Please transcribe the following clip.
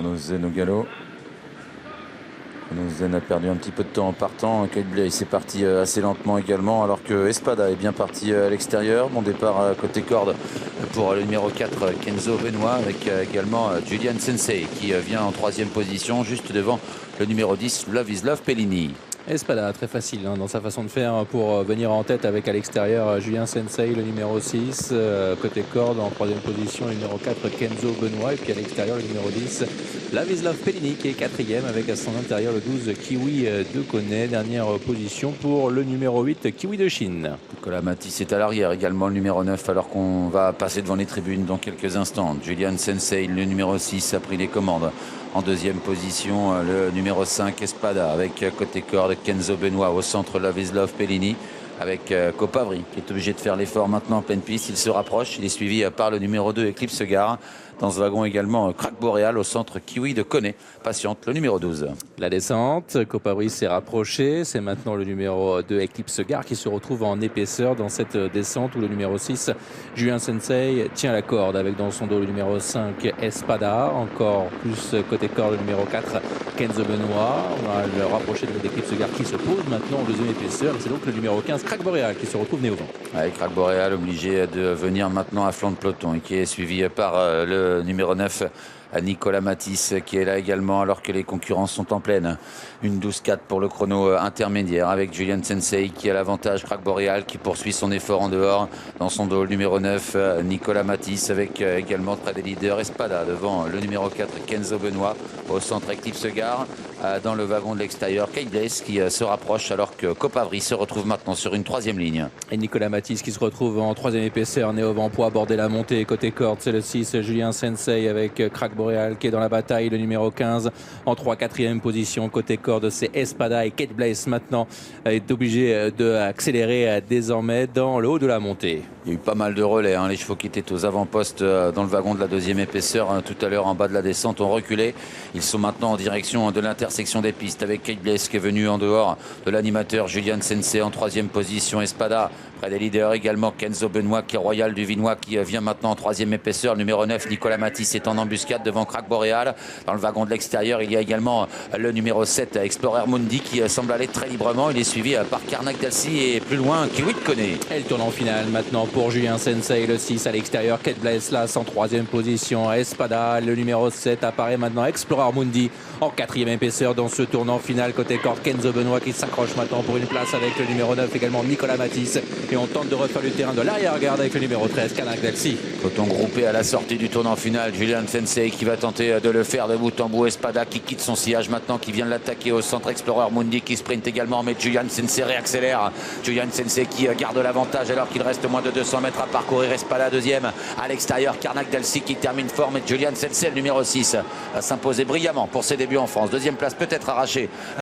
Chronozen au galop. Chronozen a perdu un petit peu de temps en partant. Kate Blaze est parti assez lentement également, alors que Espada est bien parti à l'extérieur. Bon départ côté corde pour le numéro 4 Kenzo Benoît, avec également Julian Sensei qui vient en 3e position, juste devant le numéro 10 Love is Love Pellini. Espada, très facile dans sa façon de faire pour venir en tête, avec à l'extérieur Julien Sensei, le numéro 6, côté corde en 3e position, le numéro 4 Kenzo Benoît, et puis à l'extérieur le numéro 10 Love Pellini qui est 4e, avec à son intérieur le 12 Kiwi de Koné, dernière position pour le numéro 8 Kiwi de Chine. Nicolas Matisse est à l'arrière également, le numéro 9, alors qu'on va passer devant les tribunes dans quelques instants. Julian Sensei, le numéro 6, a pris les commandes. En 2e position, le numéro 5 Espada, avec côté corde Kenzo Benoît, au centre Love is Love Pellini, avec Copavri qui est obligé de faire l'effort maintenant en pleine piste. Il se rapproche, il est suivi par le numéro 2 Eclipse Gare. Dans ce wagon également Crack Boréal, au centre Kiwi de Koné patiente, le numéro 12. La descente, Copavri s'est rapproché, c'est maintenant le numéro 2 Eclipse Gare qui se retrouve en épaisseur dans cette descente, où le numéro 6 Julien Sensei tient la corde, avec dans son dos le numéro 5 Espada, encore plus côté corde le numéro 4 Kenzo Benoît. On va le rapprocher de l'Eclipse Gare qui se pose maintenant en 2e épaisseur, et c'est donc le numéro 15 Crack Boréal qui se retrouve né au vent. Avec Crack Boréal obligé de venir maintenant à flanc de peloton, et qui est suivi par le numéro 9 Nicolas Matisse, qui est là également, alors que les concurrents sont en pleine. Une 12-4 pour le chrono intermédiaire, avec Julian Sensei qui a l'avantage. Crack Boréal qui poursuit son effort en dehors. Dans son dos, le numéro 9 Nicolas Matisse, avec également près des leaders Espada devant le numéro 4 Kenzo Benoît. Au centre Eclipse Gare. Dans le wagon de l'extérieur, Kate Blaze qui se rapproche, alors que Copavri se retrouve maintenant sur une 3e ligne. Et Nicolas Matisse qui se retrouve en 3e épaisseur, né au vent poids, aborder la montée. Côté corde, c'est le 6 Julien Sensei, avec Crack Boréal qui est dans la bataille, le numéro 15 en 3-4e position. Côté corde, c'est Espada, et Kate Blaze maintenant est obligé d'accélérer désormais dans le haut de la montée. Il y a eu pas mal de relais, les chevaux qui étaient aux avant-postes dans le wagon de la 2e épaisseur tout à l'heure en bas de la descente ont reculé. Ils sont maintenant en direction de l'intersection des pistes, avec Kate Blaze qui est venu en dehors de l'animateur Julian Sensei en 3e position. Espada près des leaders également, Kenzo Benoît qui est royal du Vinois, qui vient maintenant en 3e épaisseur. Le numéro 9 Nicolas Matisse est en embuscade devant Crack Boréal. Dans le wagon de l'extérieur, il y a également le numéro 7 Explorer Mundi qui semble aller très librement. Il est suivi par Karnak Dalsi et plus loin Kiwi de Koné. Et le tournant final maintenant pour Julien Sensei, le 6 à l'extérieur, Kate Blaze là en 3e position. Espada, le numéro 7, apparaît maintenant Explorer Mundi en 4e épaisseur dans ce tournant final. Côté corde, Kenzo Benoît qui s'accroche maintenant pour une place, avec le numéro 9 également Nicolas Matisse, et on tente de refaire le terrain de l'arrière-garde avec le numéro 13 Karnak Dalsi. Coton groupé à la sortie du tournant final, Julian Sensei qui va tenter de le faire de bout en bout. Espada qui quitte son sillage maintenant, qui vient de l'attaquer au centre. Explorer Mundi qui sprint également, mais Julian Sensei réaccélère. Julian Sensei qui garde l'avantage alors qu'il reste moins de 200 mètres à parcourir. Espada 2e à l'extérieur, Karnak Dalsi qui termine fort, mais Julian Sensei, le numéro 6, va s'imposer brillamment pour ses débuts en France. 2e place peut-être arrachée